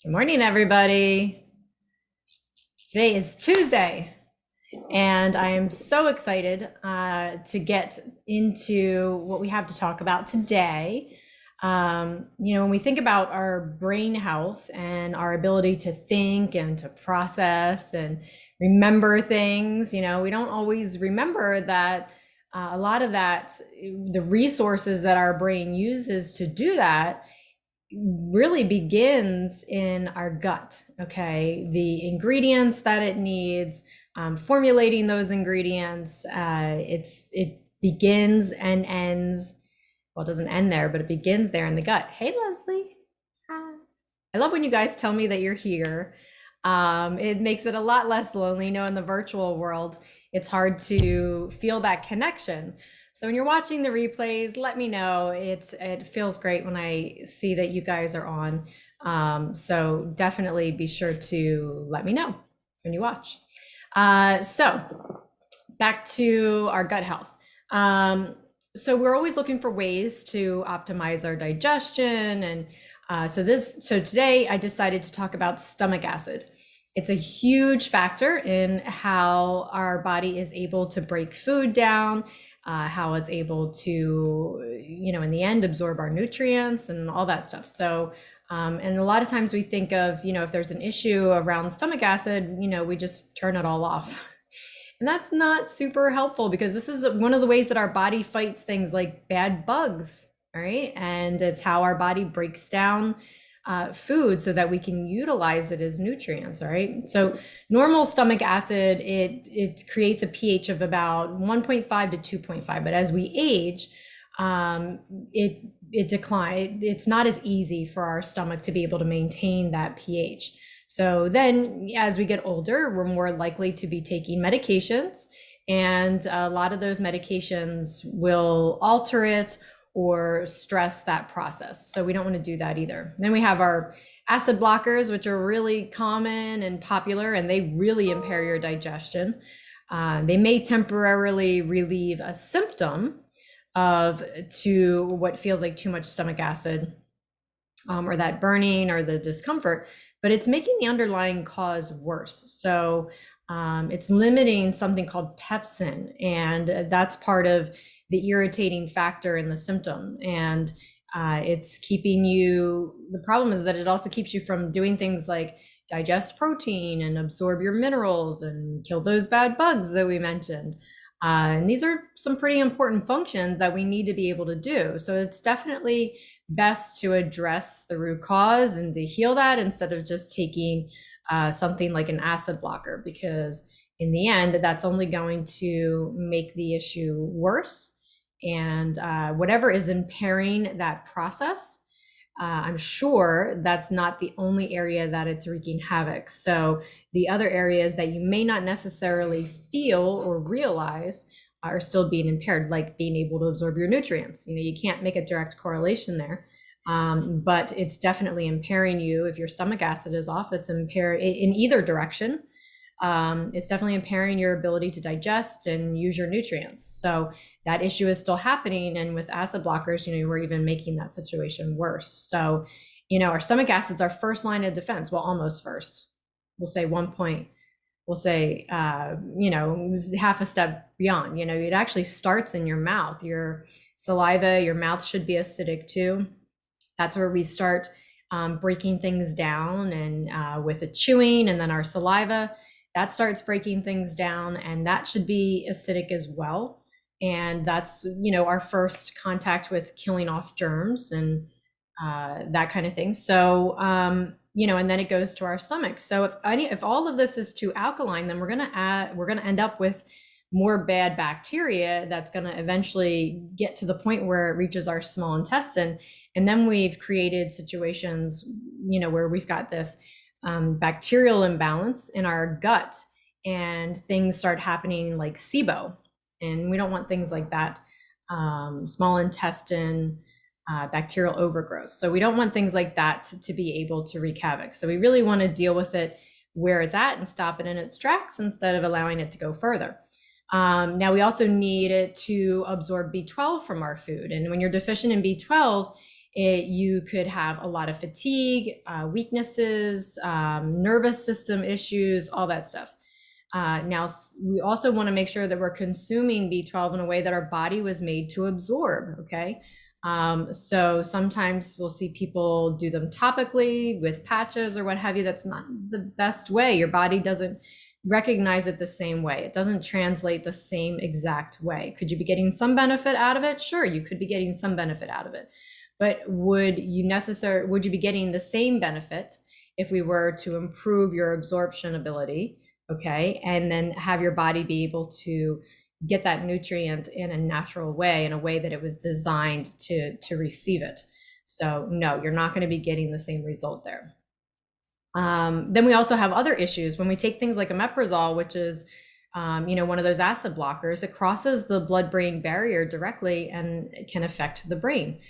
Good morning, everybody. Today is Tuesday, and I am so excited to get into what we have to talk about today. When we think about our brain health and our ability to think and to process and remember things, we don't always remember that a lot of that, the resources that our brain uses to do that really begins in our gut. Okay, the ingredients that it needs, formulating those ingredients. It begins and ends. Well, it doesn't end there, but it begins there in the gut. Hey, Leslie. Hi. I love when you guys tell me that you're here. It makes it a lot less lonely. In the virtual world, it's hard to feel that connection. So when you're watching the replays, let me know. It feels great when I see that you guys are on. So definitely be sure to let me know when you watch. So back to our gut health. So we're always looking for ways to optimize our digestion. And so today I decided to talk about stomach acid. It's a huge factor in how our body is able to break food down, how it's able to, in the end, absorb our nutrients and all that stuff. So, and a lot of times we think of, if there's an issue around stomach acid, we just turn it all off. And that's not super helpful because this is one of the ways that our body fights things like bad bugs, right? And it's how our body breaks down food so that we can utilize it as nutrients, right? So normal stomach acid, it creates a pH of about 1.5 to 2.5, but as we age, it declines. It's not as easy for our stomach to be able to maintain that pH. So then as we get older, we're more likely to be taking medications, and a lot of those medications will alter it or stress that process. So we don't want to do that either. Then we have our acid blockers, which are really common and popular, and they really impair your digestion. They may temporarily relieve a symptom to what feels like too much stomach acid, or that burning or the discomfort, but it's making the underlying cause worse. So it's limiting something called pepsin, and that's part of the irritating factor in the symptom. And it's keeping you, the problem is that it also keeps you from doing things like digest protein and absorb your minerals and kill those bad bugs that we mentioned. And these are some pretty important functions that we need to be able to do. So it's definitely best to address the root cause and to heal that instead of just taking something like an acid blocker, because in the end, that's only going to make the issue worse. And whatever is impairing that process, I'm sure that's not the only area that it's wreaking havoc. So the other areas that you may not necessarily feel or realize are still being impaired, like being able to absorb your nutrients. You can't make a direct correlation there, but it's definitely impairing you. If your stomach acid is off, it's impaired in either direction. It's definitely impairing your ability to digest and use your nutrients. So that issue is still happening. And with acid blockers, we're even making that situation worse. So, our stomach acid's our first line of defense. Well, almost first. We'll say half a step beyond. It actually starts in your mouth. Your saliva, your mouth should be acidic too. That's where we start breaking things down, and with the chewing, and then our saliva, that starts breaking things down, and that should be acidic as well. And that's, our first contact with killing off germs and that kind of thing. So, and then it goes to our stomach. So if all of this is too alkaline, then we're going to end up with more bad bacteria that's going to eventually get to the point where it reaches our small intestine. And then we've created situations, where we've got this bacterial imbalance in our gut, and things start happening like SIBO. And we don't want things like that, small intestine, bacterial overgrowth. So we don't want things like that to be able to wreak havoc. So we really want to deal with it where it's at and stop it in its tracks instead of allowing it to go further. Now we also need it to absorb B12 from our food. And when you're deficient in B12, You could have a lot of fatigue, weaknesses, nervous system issues, all that stuff. Now, we also want to make sure that we're consuming B12 in a way that our body was made to absorb, okay? So sometimes we'll see people do them topically with patches or what have you. That's not the best way. Your body doesn't recognize it the same way. It doesn't translate the same exact way. Could you be getting some benefit out of it? Sure, you could be getting some benefit out of it. But would you be getting the same benefit if we were to improve your absorption ability, okay, and then have your body be able to get that nutrient in a natural way, in a way that it was designed to receive it? So no, you're not going to be getting the same result there. Then we also have other issues when we take things like omeprazole, which is one of those acid blockers. It crosses the blood-brain barrier directly and it can affect the brain.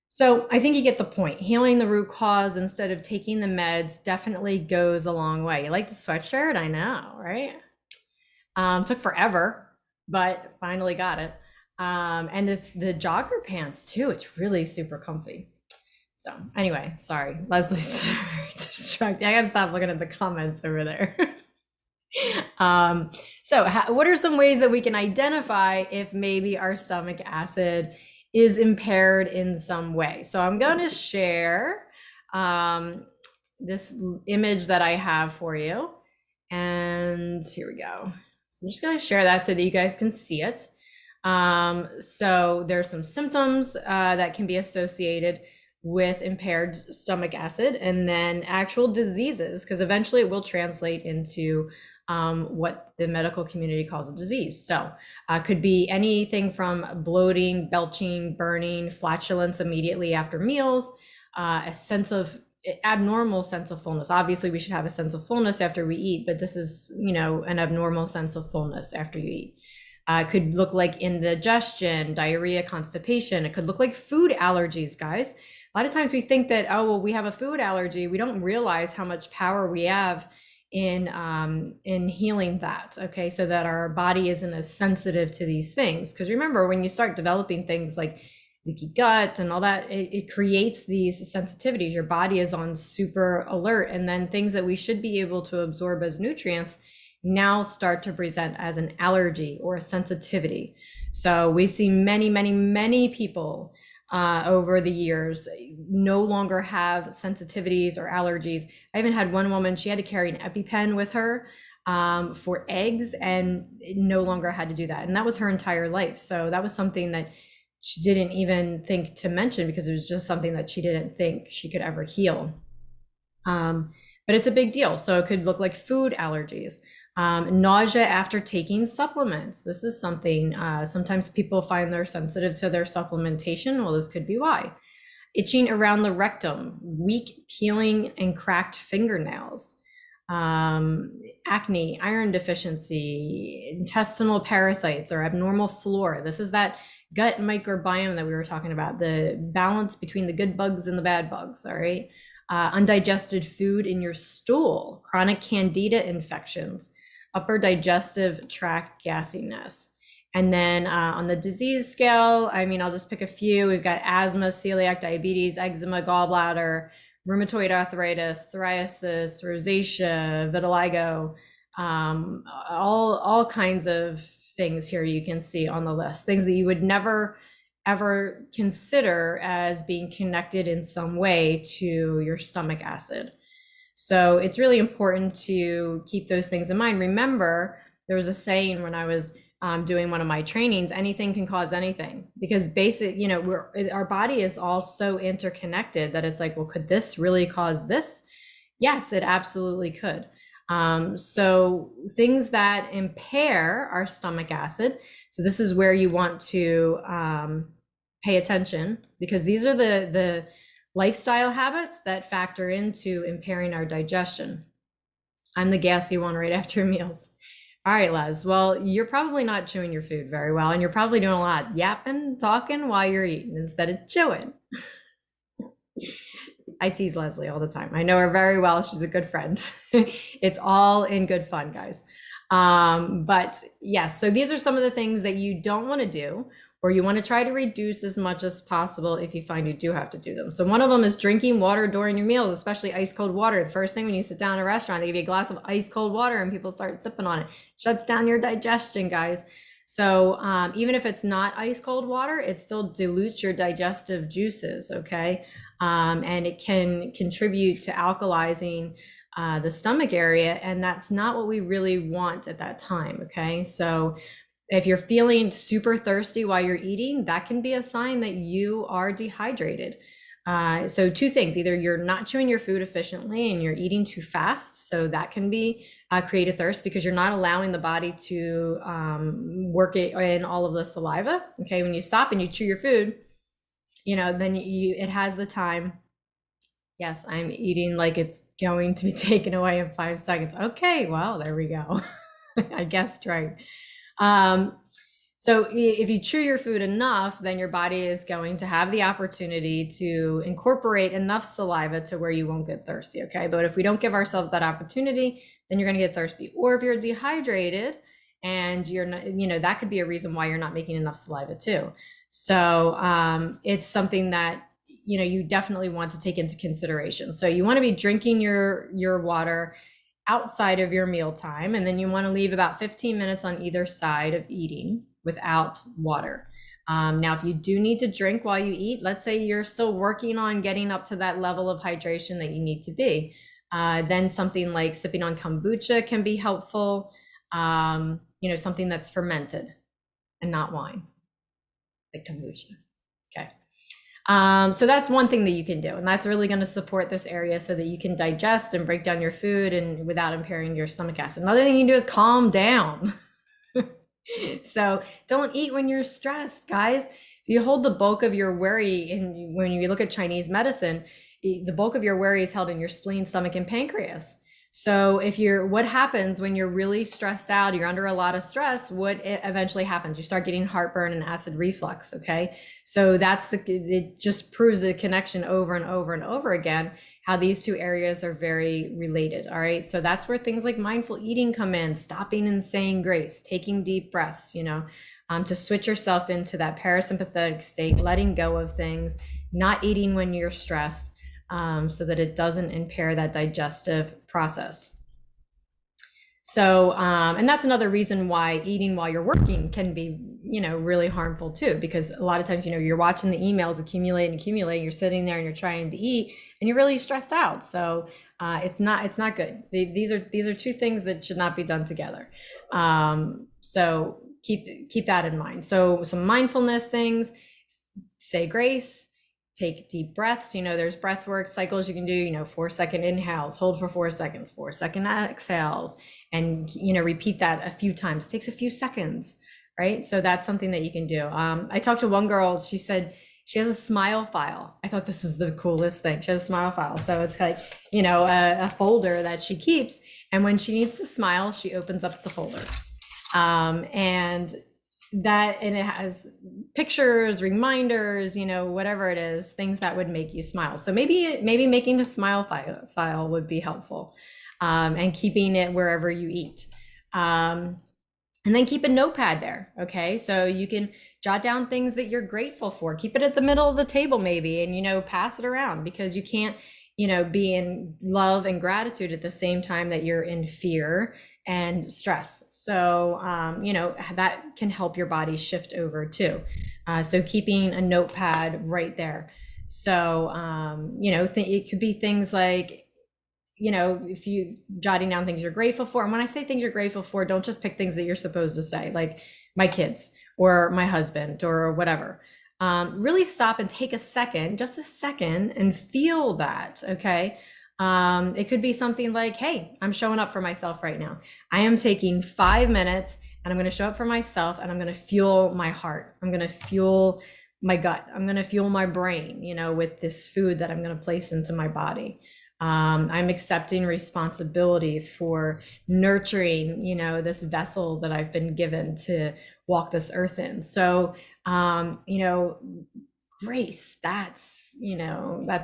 So I think you get the point. Healing the root cause instead of taking the meds definitely goes a long way. You like the sweatshirt? I know, right? Took forever, but finally got it. And it's the jogger pants too. It's really super comfy. So anyway, sorry, Leslie's distracted. I gotta stop looking at the comments over there. What are some ways that we can identify if maybe our stomach acid is impaired in some way? So I'm going to share this image that I have for you. And here we go. So I'm just going to share that so that you guys can see it. So there's some symptoms that can be associated with impaired stomach acid, and then actual diseases, because eventually it will translate into what the medical community calls a disease. So could be anything from bloating, belching, burning, flatulence immediately after meals, a abnormal sense of fullness. Obviously we should have a sense of fullness after we eat, but this is, an abnormal sense of fullness after you eat. It could look like indigestion, diarrhea, constipation. It could look like food allergies, guys. A lot of times we think that, oh, well, we have a food allergy. We don't realize how much power we have in healing that, okay? So that our body isn't as sensitive to these things. Because remember, when you start developing things like leaky gut and all that, it creates these sensitivities. Your body is on super alert. And then things that we should be able to absorb as nutrients now start to present as an allergy or a sensitivity. So we've seen many, many, many people over the years no longer have sensitivities or allergies. I even had one woman, she had to carry an EpiPen with her for eggs and no longer had to do that. And that was her entire life. So that was something that she didn't even think to mention because it was just something that she didn't think she could ever heal. But it's a big deal. So it could look like food allergies. Nausea after taking supplements. This is something, sometimes people find they're sensitive to their supplementation. Well, this could be why. Itching around the rectum, weak peeling and cracked fingernails, acne, iron deficiency, intestinal parasites or abnormal flora. This is that gut microbiome that we were talking about, the balance between the good bugs and the bad bugs, all right? Undigested food in your stool, chronic candida infections, upper digestive tract gasiness. And then on the disease scale, I'll just pick a few. We've got asthma, celiac diabetes, eczema, gallbladder, rheumatoid arthritis, psoriasis, rosacea, vitiligo, all kinds of things here you can see on the list, things that you would never ever consider as being connected in some way to your stomach acid. So it's really important to keep those things in mind. Remember, there was a saying when I was doing one of my trainings, anything can cause anything, because our body is all so interconnected that it's like, well, could this really cause this? Yes, it absolutely could. So things that impair our stomach acid. So this is where you want to pay attention, because these are the lifestyle habits that factor into impairing our digestion. I'm the gassy one right after meals. All right, Les. Well, you're probably not chewing your food very well, and you're probably doing a lot of yapping, talking while you're eating instead of chewing. I tease Leslie all the time. I know her very well. She's a good friend. It's all in good fun, guys. But yes, so these are some of the things that you don't want to do or you want to try to reduce as much as possible if you find you do have to do them. So one of them is drinking water during your meals, especially ice cold water. The first thing when you sit down at a restaurant, they give you a glass of ice cold water and people start sipping on it. Shuts down your digestion, guys. So even if it's not ice cold water, it still dilutes your digestive juices, okay? And it can contribute to alkalizing the stomach area, and that's not what we really want at that time, okay? So if you're feeling super thirsty while you're eating, that can be a sign that you are dehydrated. So two things: either you're not chewing your food efficiently and you're eating too fast, so that can be create a thirst because you're not allowing the body to work it in all of the saliva. Okay, when you stop and you chew your food, then it has the time. Yes, I'm eating like it's going to be taken away in 5 seconds. Okay, well, there we go. I guessed right. So if you chew your food enough, then your body is going to have the opportunity to incorporate enough saliva to where you won't get thirsty, okay? But if we don't give ourselves that opportunity, then you're gonna get thirsty. Or if you're dehydrated and you're not, that could be a reason why you're not making enough saliva too. So it's something that, you definitely want to take into consideration. So you wanna be drinking your water outside of your meal time, and then you wanna leave about 15 minutes on either side of eating without water. Now, if you do need to drink while you eat, let's say you're still working on getting up to that level of hydration that you need to be, then something like sipping on kombucha can be helpful, something that's fermented and not wine, like kombucha. Okay. So that's one thing that you can do, and that's really going to support this area so that you can digest and break down your food and without impairing your stomach acid. Another thing you can do is calm down. So don't eat when you're stressed, guys. You hold the bulk of your worry, and when you look at Chinese medicine, the bulk of your worry is held in your spleen, stomach, and pancreas. So what happens when you're really stressed out, you're under a lot of stress, what eventually happens? You start getting heartburn and acid reflux, okay? So it just proves the connection over and over and over again, how these two areas are very related, all right? So that's where things like mindful eating come in, stopping and saying grace, taking deep breaths, to switch yourself into that parasympathetic state, letting go of things, not eating when you're stressed, so that it doesn't impair that digestive process. So, and that's another reason why eating while you're working can be, really harmful too, because a lot of times, you're watching the emails accumulate and accumulate, you're sitting there and you're trying to eat and you're really stressed out. So, it's not good. These are two things that should not be done together. So keep that in mind. So some mindfulness things, say grace, take deep breaths. There's breath work cycles you can do, 4-second inhales, hold for 4 seconds, 4-second exhales, and, repeat that a few times. It takes a few seconds, right? So that's something that you can do. I talked to one girl, she said she has a smile file. I thought this was the coolest thing. She has a smile file. So it's like, a folder that she keeps. And when she needs to smile, she opens up the folder. And it has pictures, reminders, whatever it is, things that would make you smile. So maybe making a smile file would be helpful, and keeping it wherever you eat. And then keep a notepad there. Okay. So you can jot down things that you're grateful for, keep it at the middle of the table maybe, and, pass it around, because you can't, be in love and gratitude at the same time that you're in fear and stress. So, that can help your body shift over too. So keeping a notepad right there. So, it could be things like, if you jotting down things you're grateful for. And when I say things you're grateful for, don't just pick things that you're supposed to say, like my kids or my husband or whatever. Really stop and take just a second, and feel that, okay? It could be something like, hey, I'm showing up for myself right now. I am taking 5 minutes and I'm going to show up for myself, and I'm going to fuel my heart. I'm going to fuel my gut. I'm going to fuel my brain, with this food that I'm going to place into my body. I'm accepting responsibility for nurturing, this vessel that I've been given to walk this earth in. So, grace, that's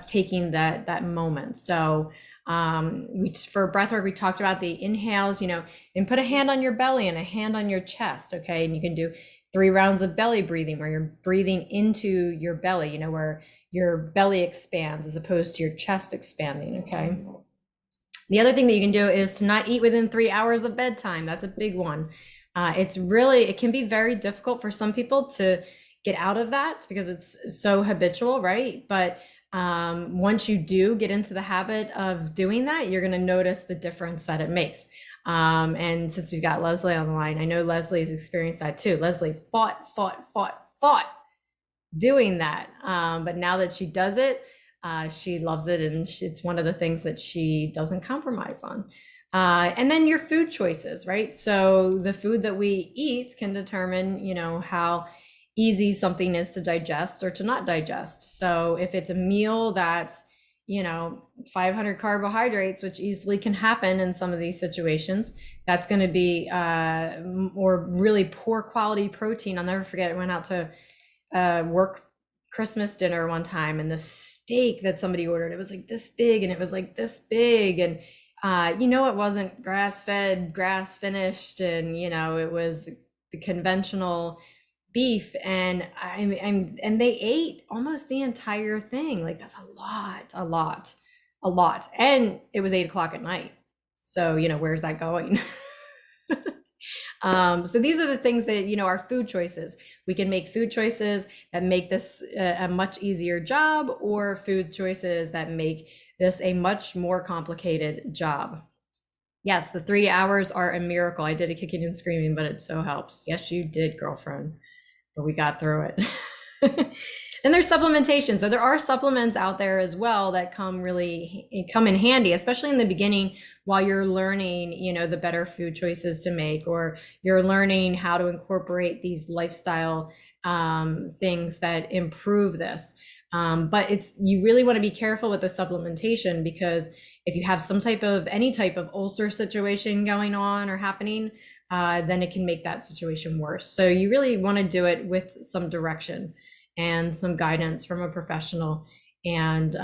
taking that moment. So, for breathwork, we talked about the inhales, and put a hand on your belly and a hand on your chest. Okay. And you can do 3 rounds of belly breathing, where you're breathing into your belly, where your belly expands as opposed to your chest expanding. Okay. The other thing that you can do is to not eat within 3 hours of bedtime. That's a big one. It can be very difficult for some people to get out of that because it's so habitual, right? But once you do get into the habit of doing that, you're going to notice the difference that it makes. And since we've got Leslie on the line, I know Leslie has experienced that too. Leslie fought doing that. But now that she does it, she loves it, and it's one of the things that she doesn't compromise on. And then your food choices, right? So the food that we eat can determine, how easy something is to digest or to not digest. So if it's a meal that's, 500 carbohydrates, which easily can happen in some of these situations, that's going to be or really poor quality protein. I'll never forget, I went out to work Christmas dinner one time, and the steak that somebody ordered, it was like this big, and it was like this big, and it wasn't grass-fed, grass-finished, and it was the conventional beef, and and they ate almost the entire thing. Like, that's a lot, and it was 8 o'clock at night. So where's that going? So these are the things that, our food choices. We can make food choices that make this a much easier job, or food choices that make this a much more complicated job. Yes, the 3 hours are a miracle. I did a kicking and screaming, but it so helps. Yes, you did, girlfriend. But we got through it. And there's supplementation. So there are supplements out there as well that come in handy, especially in the beginning, while you're learning, the better food choices to make, or you're learning how to incorporate these lifestyle things that improve this. But you really want to be careful with the supplementation, because if you have any type of ulcer situation going on or happening, then it can make that situation worse. So you really want to do it with some direction and some guidance from a professional. And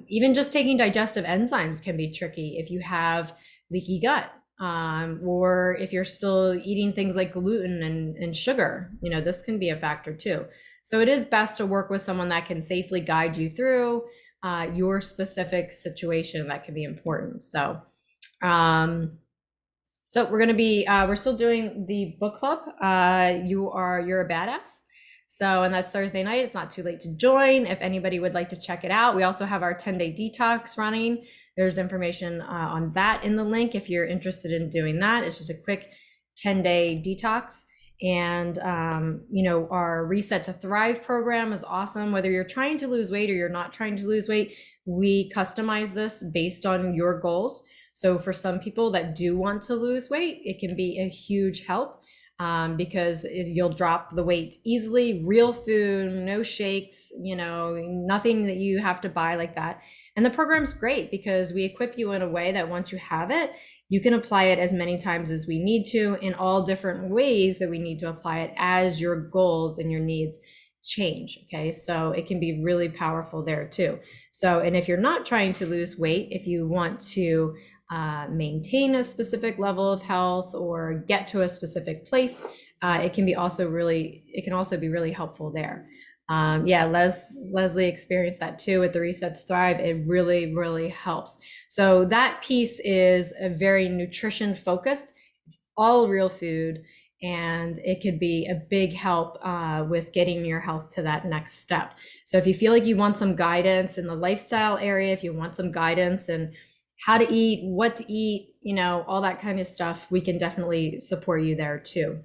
even just taking digestive enzymes can be tricky if you have leaky gut, or if you're still eating things like gluten and sugar. This can be a factor too. So it is best to work with someone that can safely guide you through your specific situation. That can be important. So we're still doing the book club. You're a badass. So, and that's Thursday night. It's not too late to join if anybody would like to check it out. We also have our 10-day detox running. There's information on that in the link if you're interested in doing that. It's just a quick 10-day detox. And, our Reset to Thrive program is awesome. Whether you're trying to lose weight or you're not trying to lose weight, we customize this based on your goals. So for some people that do want to lose weight, it can be a huge help. Because you'll drop the weight easily. Real food, no shakes, nothing that you have to buy like that. And the program's great because we equip you in a way that once you have it, you can apply it as many times as we need to, in all different ways that we need to apply it as your goals and your needs change. Okay, so it can be really powerful there too. So, and if you're not trying to lose weight, if you want to maintain a specific level of health or get to a specific place, it can also be really helpful there. Leslie experienced that too with the Reset to Thrive. It really, really helps. So that piece is a very nutrition focused. It's all real food, and it could be a big help with getting your health to that next step. So if you feel like you want some guidance in the lifestyle area, if you want some guidance in how to eat, what to eat, all that kind of stuff, we can definitely support you there too.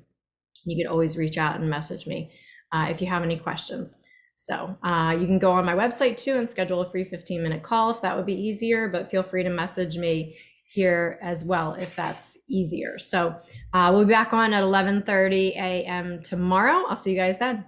You can always reach out and message me if you have any questions. So you can go on my website too and schedule a free 15-minute call if that would be easier, but feel free to message me here as well if that's easier. So we'll be back on at 11:30 a.m. tomorrow. I'll see you guys then.